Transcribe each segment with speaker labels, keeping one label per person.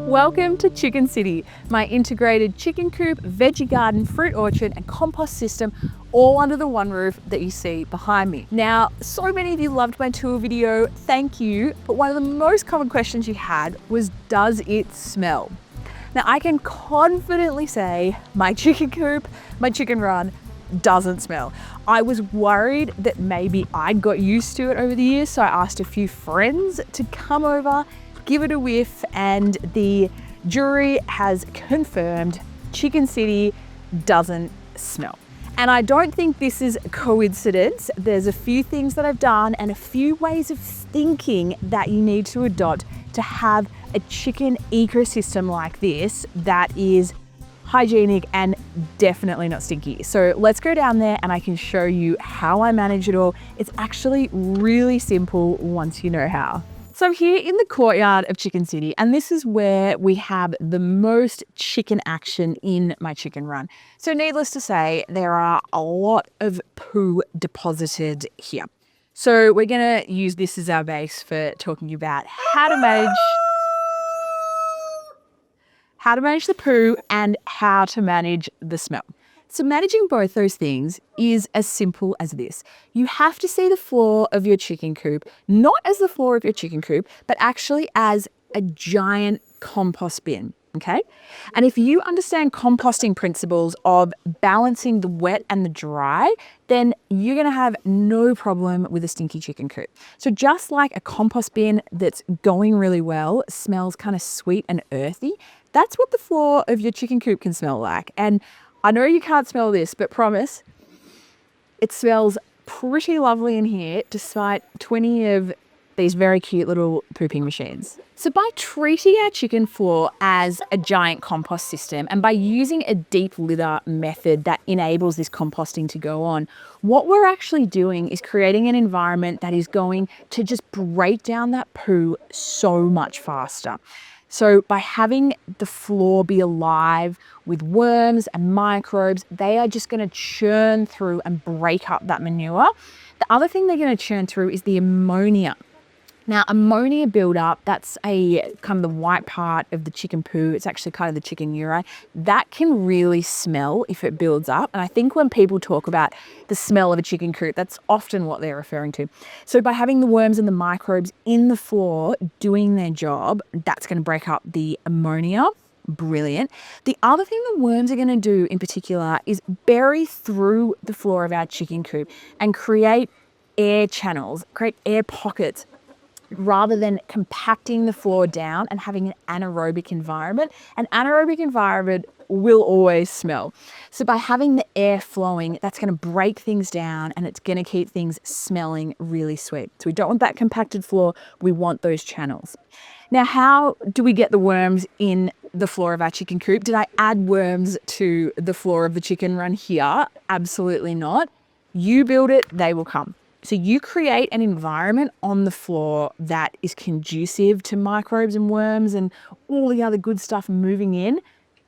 Speaker 1: Welcome to Chicken City, my integrated chicken coop, veggie garden, fruit orchard and compost system, all under the one roof that you see behind me. Now, so many of you loved my tour video, thank you, but one of the most common questions you had was, does it smell? Now, I can confidently say my chicken coop, my chicken run, doesn't smell. I was worried that maybe I'd got used to it over the years, so I asked a few friends to come over, give it a whiff, and the jury has confirmed Chicken City doesn't smell. And I don't think this is a coincidence. There's a few things that I've done and a few ways of thinking that you need to adopt to have a chicken ecosystem like this that is hygienic and definitely not stinky. So let's go down there and I can show you how I manage it all. It's actually really simple once you know how. So I'm here in the courtyard of Chicken City, and this is where we have the most chicken action in my chicken run. So needless to say, there are a lot of poo deposited here. So we're gonna use this as our base for talking about how to manage the poo and how to manage the smell. So managing both those things is as simple as this. You have to see the floor of your chicken coop, not as the floor of your chicken coop, but actually as a giant compost bin, okay? And if you understand composting principles of balancing the wet and the dry, then you're gonna have no problem with a stinky chicken coop. So just like a compost bin that's going really well, smells kind of sweet and earthy, that's what the floor of your chicken coop can smell like. And I know you can't smell this, but promise, it smells pretty lovely in here despite 20 of these very cute little pooping machines. So by treating our chicken floor as a giant compost system and by using a deep litter method that enables this composting to go on, what we're actually doing is creating an environment that is going to just break down that poo so much faster. So by having the floor be alive with worms and microbes, they are just going to churn through and break up that manure. The other thing they're going to churn through is the ammonia. Now, ammonia buildup, that's a kind of the white part of the chicken poo. It's actually kind of the chicken urine. That can really smell if it builds up. And I think when people talk about the smell of a chicken coop, that's often what they're referring to. So by having the worms and the microbes in the floor doing their job, that's going to break up the ammonia. Brilliant. The other thing the worms are going to do in particular is bury through the floor of our chicken coop and create air channels, create air pockets, rather than compacting the floor down and having an anaerobic environment. An anaerobic environment will always smell. So by having the air flowing, that's going to break things down and it's going to keep things smelling really sweet. So we don't want that compacted floor. We want those channels. Now, how do we get the worms in the floor of our chicken coop? Did I add worms to the floor of the chicken run here? Absolutely not. You build it, they will come. So you create an environment on the floor that is conducive to microbes and worms and all the other good stuff moving in.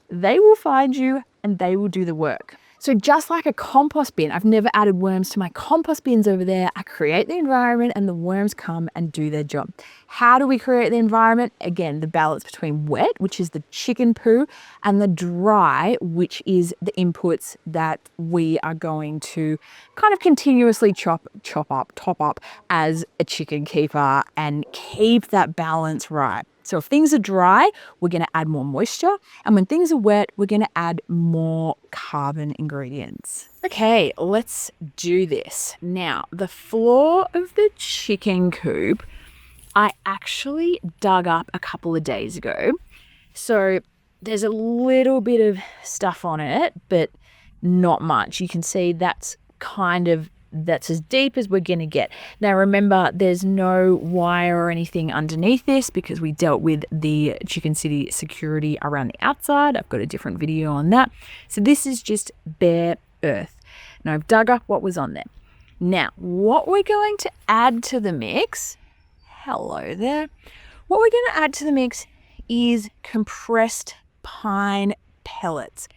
Speaker 1: They will find you and they will do the work. So just like a compost bin, I've never added worms to my compost bins over there. I create the environment and the worms come and do their job. How do we create the environment? Again, the balance between wet, which is the chicken poo, and the dry, which is the inputs that we are going to kind of continuously top up as a chicken keeper and keep that balance right. So if things are dry, we're going to add more moisture. And when things are wet, we're going to add more carbon ingredients. Okay, let's do this. Now, the floor of the chicken coop, I actually dug up a couple of days ago. So there's a little bit of stuff on it, but not much. You can see that's as deep as we're going to get. Now remember, there's no wire or anything underneath this because we dealt with the Chicken City security around the outside. I've got a different video on that. So this is just bare earth. Now I've dug up what was on there. Now what we're going to add to the mix, hello there. What we're going to add to the mix is compressed pine pellets.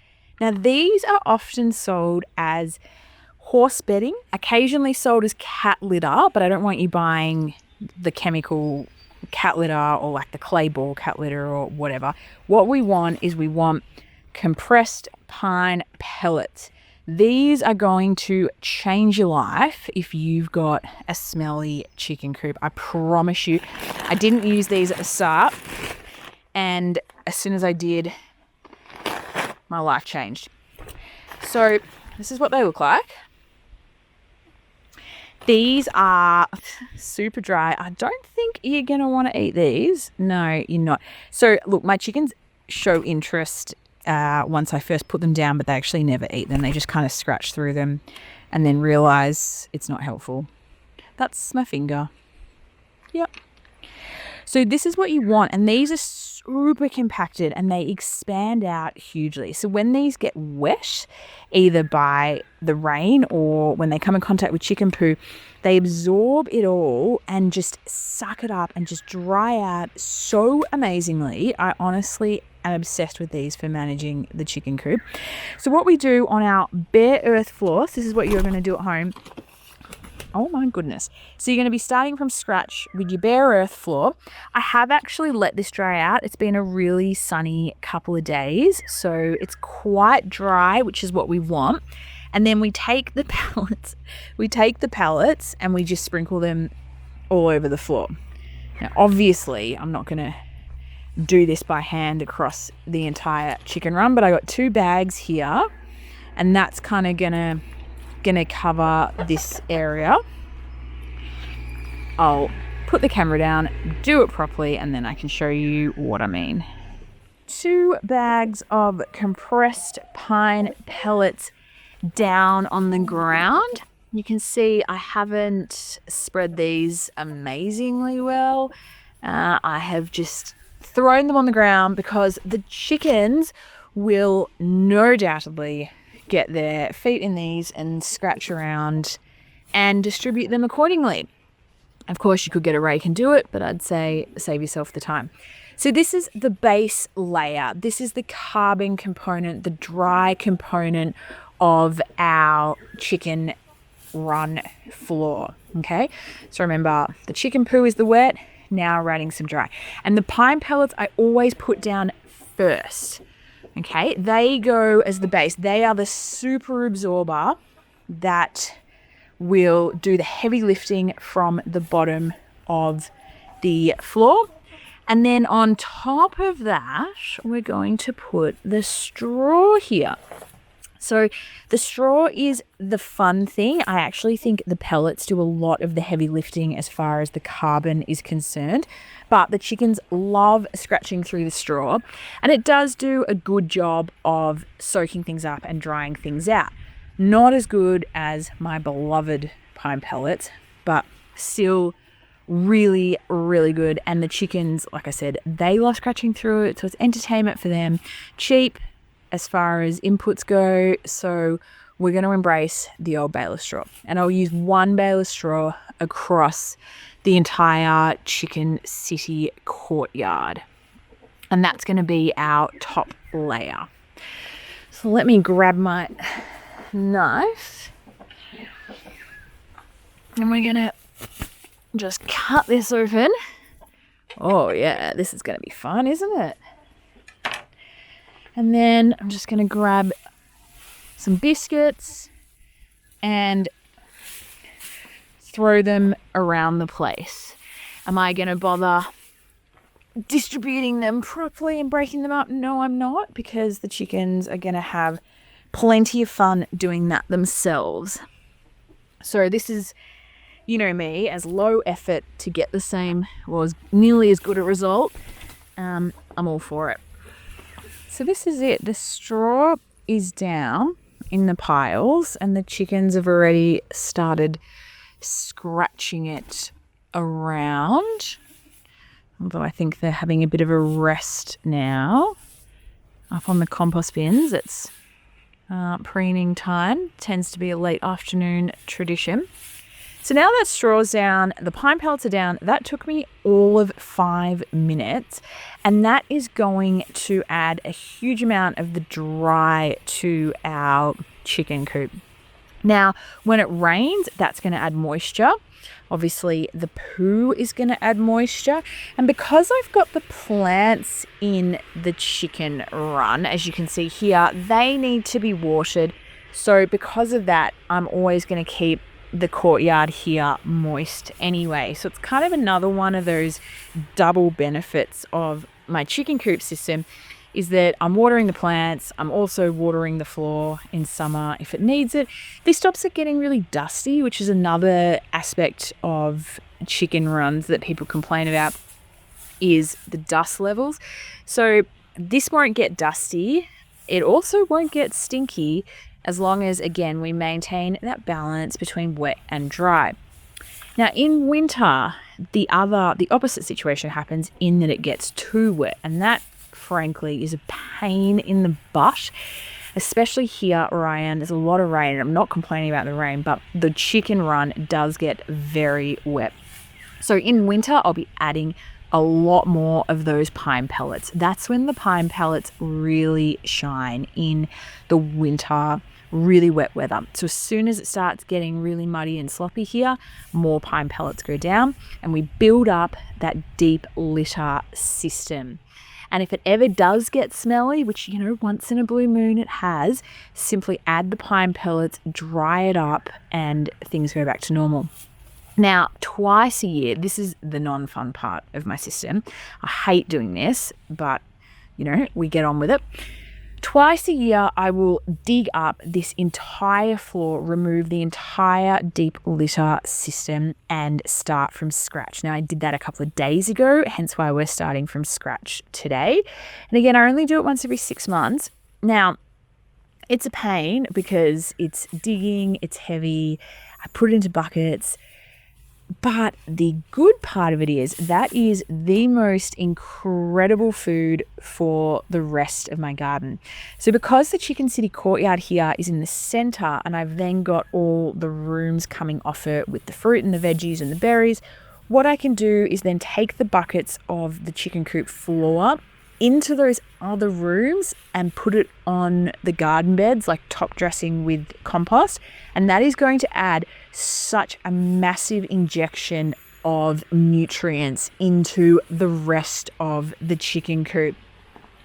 Speaker 1: Now these are often sold as horse bedding, occasionally sold as cat litter, but I don't want you buying the chemical cat litter or like the clay ball cat litter or whatever. What we want is compressed pine pellets. These are going to change your life if you've got a smelly chicken coop. I promise you. I didn't use these at the start, and as soon as I did, my life changed. So this is what they look like. These are super dry. I don't think you're going to want to eat these. No, you're not. So look, my chickens show interest once I first put them down, but they actually never eat them. They just kind of scratch through them and then realize it's not helpful. That's my finger. Yep. So this is what you want, and these are super compacted and they expand out hugely. So when these get wet, either by the rain or when they come in contact with chicken poo, they absorb it all and just suck it up and just dry out so amazingly. I honestly am obsessed with these for managing the chicken coop. So what we do on our bare earth floors, this is what you're going to do at home. Oh my goodness. So you're going to be starting from scratch with your bare earth floor. I have actually let this dry out. It's been a really sunny couple of days, so it's quite dry, which is what we want. And then we take the pellets. And we just sprinkle them all over the floor. Now, obviously, I'm not going to do this by hand across the entire chicken run, but I got 2 bags here, and that's kind of gonna cover this area. I'll put the camera down, do it properly, and then I can show you what I mean. 2 bags of compressed pine pellets down on the ground. You can see I haven't spread these amazingly well. I have just thrown them on the ground because the chickens will no doubtedly get their feet in these and scratch around and distribute them accordingly. Of course, you could get a rake and do it, but I'd say save yourself the time. So this is the base layer. This is the carbon component, the dry component of our chicken run floor. Okay, so remember, the chicken poo is the wet. Now we're adding some dry. And the pine pellets I always put down first. Okay, they go as the base. They are the super absorber that will do the heavy lifting from the bottom of the floor. And then on top of that, we're going to put the straw here. So the straw is the fun thing. I actually think the pellets do a lot of the heavy lifting as far as the carbon is concerned, but the chickens love scratching through the straw, and it does do a good job of soaking things up and drying things out. Not as good as my beloved pine pellets, but still really, really good. And the chickens, like I said, they love scratching through it, so it's entertainment for them. Cheap as far as inputs go, so we're going to embrace the old baler straw. And I'll use 1 baler straw across the entire chicken city courtyard. And that's going to be our top layer. So let me grab my knife. And we're going to just cut this open. Oh yeah, this is going to be fun, isn't it? And then I'm just going to grab some biscuits and throw them around the place. Am I going to bother distributing them properly and breaking them up? No, I'm not, because the chickens are going to have plenty of fun doing that themselves. So this is, you know me, as low effort to get the same or as nearly as good a result. I'm all for it. So this is it. The straw is down in the piles and the chickens have already started scratching it around. Although I think they're having a bit of a rest now. Up on the compost bins, it's preening time. Tends to be a late afternoon tradition. So now that straw's down, the pine pellets are down, that took me all of 5 minutes, and that is going to add a huge amount of the dry to our chicken coop. Now, when it rains, that's going to add moisture. Obviously, the poo is going to add moisture. And because I've got the plants in the chicken run, as you can see here, they need to be watered. So because of that, I'm always going to keep the courtyard here moist anyway. So it's kind of another one of those double benefits of my chicken coop system, is that I'm watering the plants, I'm also watering the floor in summer if it needs it. This stops it getting really dusty, which is another aspect of chicken runs that people complain about, is the dust levels. So this won't get dusty. It also won't get stinky, as long as, again, we maintain that balance between wet and dry. Now in winter, the opposite situation happens in that it gets too wet, and that frankly is a pain in the butt, especially here where I am. There's a lot of rain. I'm not complaining about the rain, but the chicken run does get very wet. So in winter, I'll be adding a lot more of those pine pellets. That's when the pine pellets really shine, in the winter, really wet weather. So as soon as it starts getting really muddy and sloppy here, more pine pellets go down and we build up that deep litter system. And if it ever does get smelly, which, you know, once in a blue moon it has, simply add the pine pellets, dry it up, and things go back to normal. Now, twice a year, this is the non-fun part of my system. I hate doing this, but, you know, we get on with it. Twice a year, I will dig up this entire floor, remove the entire deep litter system, and start from scratch. Now, I did that a couple of days ago, hence why we're starting from scratch today. And again, I only do it once every 6 months. Now, it's a pain because it's digging, it's heavy, I put it into buckets. But the good part of it is that is the most incredible food for the rest of my garden. So because the Chicken City courtyard here is in the center, and I've then got all the rooms coming off it with the fruit and the veggies and the berries, what I can do is then take the buckets of the chicken coop floor into those other rooms and put it on the garden beds, like top dressing with compost. And that is going to add such a massive injection of nutrients into the rest of the chicken coop.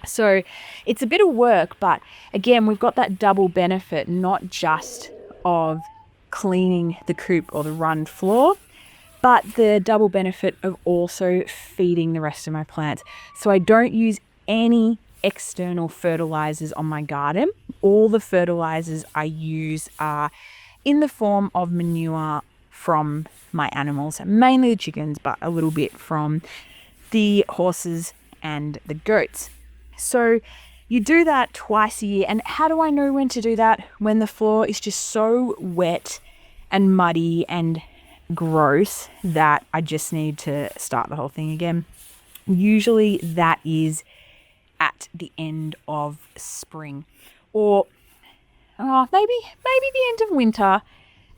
Speaker 1: So it's a bit of work, but again, we've got that double benefit, not just of cleaning the coop or the run floor, but the double benefit of also feeding the rest of my plants. So I don't use any external fertilizers on my garden. All the fertilizers I use are in the form of manure from my animals, mainly the chickens, but a little bit from the horses and the goats. So you do that twice a year. And how do I know when to do that? When the floor is just so wet and muddy and gross that I just need to start the whole thing again. Usually that is at the end of spring, or maybe the end of winter,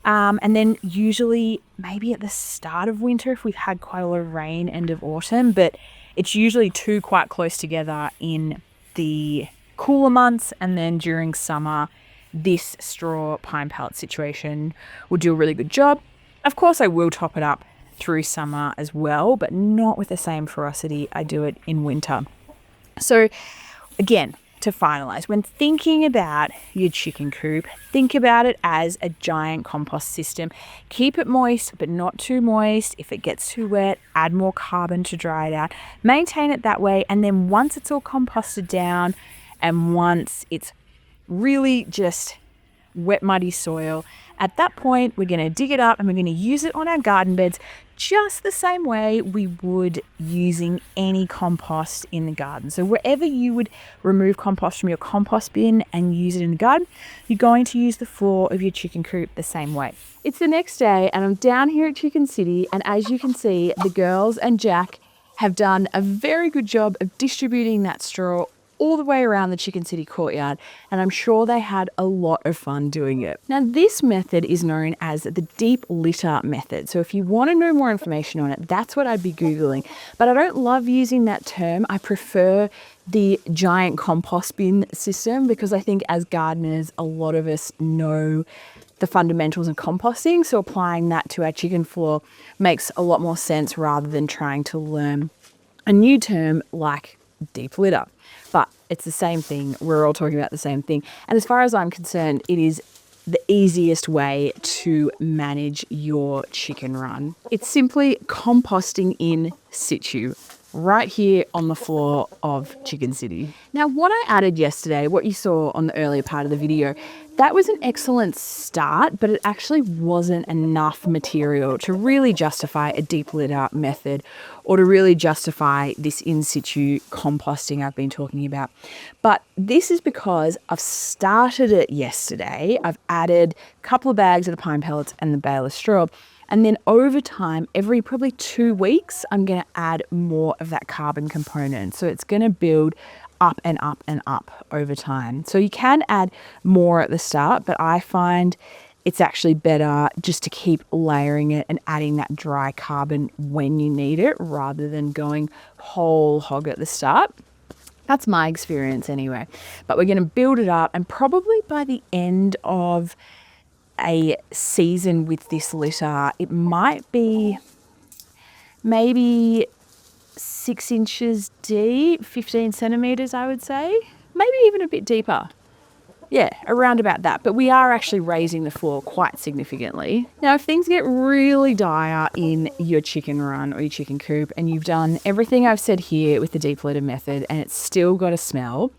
Speaker 1: and then usually maybe at the start of winter if we've had quite a lot of rain, end of autumn, but it's usually two quite close together in the cooler months. And then during summer, this straw pine pellet situation will do a really good job. Of course, I will top it up through summer as well, but not with the same ferocity I do it in winter. So again, to finalize, when thinking about your chicken coop, think about it as a giant compost system. Keep it moist, but not too moist. If it gets too wet, add more carbon to dry it out. Maintain it that way. And then once it's all composted down, and once it's really just wet, muddy soil, at that point, we're going to dig it up and we're going to use it on our garden beds just the same way we would using any compost in the garden. So wherever you would remove compost from your compost bin and use it in the garden, you're going to use the floor of your chicken coop the same way. It's the next day and I'm down here at Chicken City, and as you can see, the girls and Jack have done a very good job of distributing that straw all the way around the Chicken City courtyard, and I'm sure they had a lot of fun doing it. Now, this method is known as the deep litter method. So if you want to know more information on it, that's what I'd be Googling. But I don't love using that term. I prefer the giant compost bin system because I think as gardeners, a lot of us know the fundamentals of composting. So applying that to our chicken floor makes a lot more sense rather than trying to learn a new term like deep litter. But it's the same thing. We're all talking about the same thing. And as far as I'm concerned, it is the easiest way to manage your chicken run. It's simply composting in situ, right here on the floor of Chicken City. Now, what I added yesterday, what you saw on the earlier part of the video, that was an excellent start, but it actually wasn't enough material to really justify a deep litter method or to really justify this in situ composting I've been talking about. But this is because I've started it yesterday. I've added a couple of bags of the pine pellets and the bale of straw. And then over time, every probably 2 weeks, I'm going to add more of that carbon component. So it's going to build up and up and up over time. So you can add more at the start, but I find it's actually better just to keep layering it and adding that dry carbon when you need it rather than going whole hog at the start. That's my experience anyway. But we're going to build it up, and probably by the end of a season with this litter, it might be maybe 6 inches deep, 15 centimeters, I would say, maybe even a bit deeper. Yeah, around about that. But we are actually raising the floor quite significantly. Now, if things get really dire in your chicken run or your chicken coop and you've done everything I've said here with the deep litter method and it's still got a smell,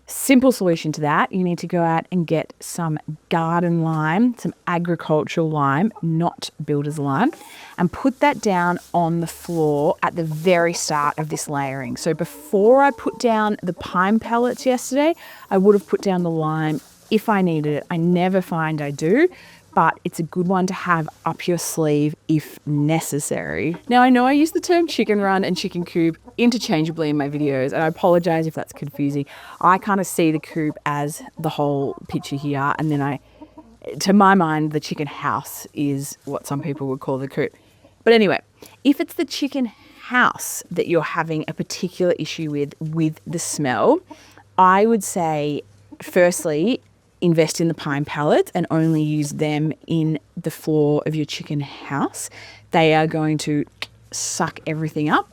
Speaker 1: simple solution to that, you need to go out and get some garden lime, some agricultural lime, not builder's lime, and put that down on the floor at the very start of this layering. So before I put down the pine pellets yesterday, I would have put down the lime if I needed it. I never find I do, but it's a good one to have up your sleeve if necessary. Now, I know I use the term chicken run and chicken coop interchangeably in my videos, and I apologize if that's confusing. I kind of see the coop as the whole picture here, and then to my mind, the chicken house is what some people would call the coop. But anyway, if it's the chicken house that you're having a particular issue with the smell, I would say, firstly, invest in the pine pellets and only use them in the floor of your chicken house. They are going to suck everything up.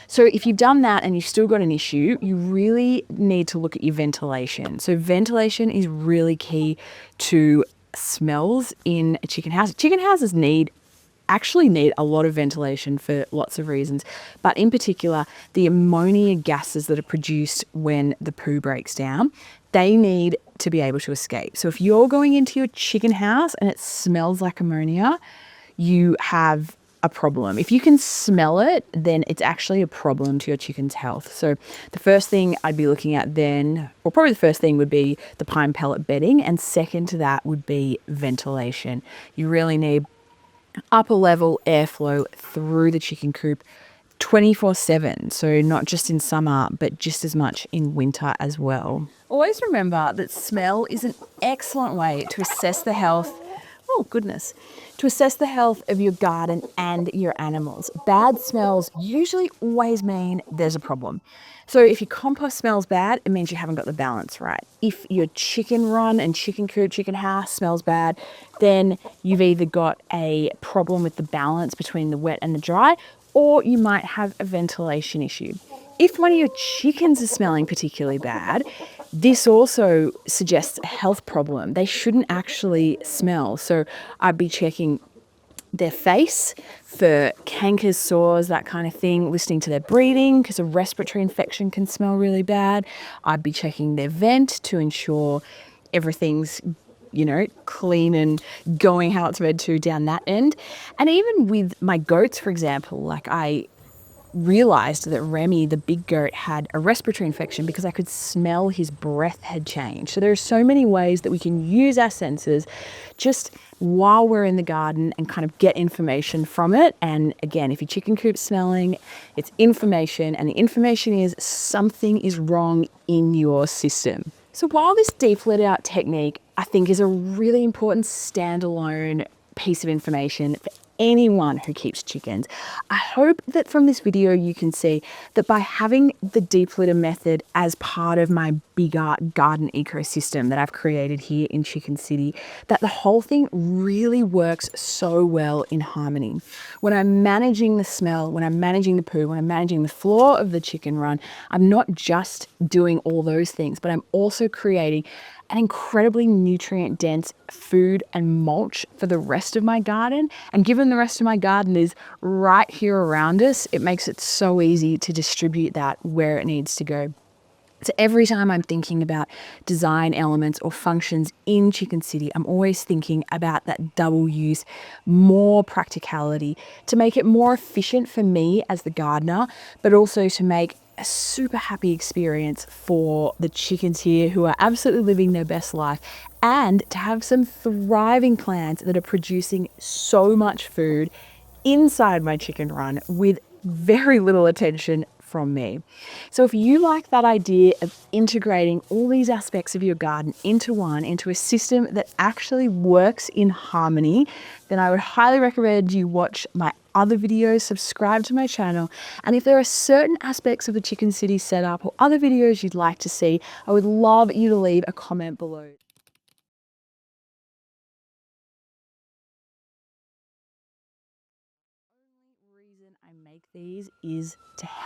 Speaker 1: So if you've done that and you've still got an issue, you really need to look at your ventilation. So ventilation is really key to smells in a chicken house. Chicken houses actually need a lot of ventilation for lots of reasons, but in particular, the ammonia gases that are produced when the poo breaks down, they need to be able to escape. So if you're going into your chicken house and it smells like ammonia, you have a problem. If you can smell it, then it's actually a problem to your chicken's health. So the first thing I'd be looking at then, or probably the first thing would be the pine pellet bedding, and second to that would be ventilation. You really need upper level airflow through the chicken coop 24/7. So not just in summer, but just as much in winter as well. Always remember that smell is an excellent way to assess the health. Oh, goodness. To assess the health of your garden and your animals. Bad smells usually always mean there's a problem. So if your compost smells bad, it means you haven't got the balance right. If your chicken run and chicken coop, chicken house smells bad, then you've either got a problem with the balance between the wet and the dry, or you might have a ventilation issue. If one of your chickens is smelling particularly bad, this also suggests a health problem. They shouldn't actually smell. So I'd be checking their face for cankers, sores, that kind of thing, listening to their breathing because a respiratory infection can smell really bad. I'd be checking their vent to ensure everything's clean and going how it's meant to down that end. And even with my goats, for example, like I realized that Remy, the big goat, had a respiratory infection because I could smell his breath had changed. So there are so many ways that we can use our senses just while we're in the garden and kind of get information from it. And again, if your chicken coop's smelling, it's information, and the information is something is wrong in your system. So while this deep let out technique, I think, is a really important standalone piece of information for anyone who keeps chickens. I hope that from this video you can see that by having the deep litter method as part of my bigger garden ecosystem that I've created here in Chicken City, that the whole thing really works so well in harmony. When I'm managing the smell, when I'm managing the poo, when I'm managing the floor of the chicken run, I'm not just doing all those things, but I'm also creating an incredibly nutrient dense food and mulch for the rest of my garden. And given the rest of my garden is right here around us, it makes it so easy to distribute that where it needs to go. So every time I'm thinking about design elements or functions in Chicken City, I'm always thinking about that double use, more practicality to make it more efficient for me as the gardener, but also to make a super happy experience for the chickens here who are absolutely living their best life, and to have some thriving plants that are producing so much food inside my chicken run with very little attention from me. So if you like that idea of integrating all these aspects of your garden into a system that actually works in harmony, then I would highly recommend you watch my other videos, subscribe to my channel, and if there are certain aspects of the Chicken City setup or other videos you'd like to see, I would love you to leave a comment below. The only reason I make these is to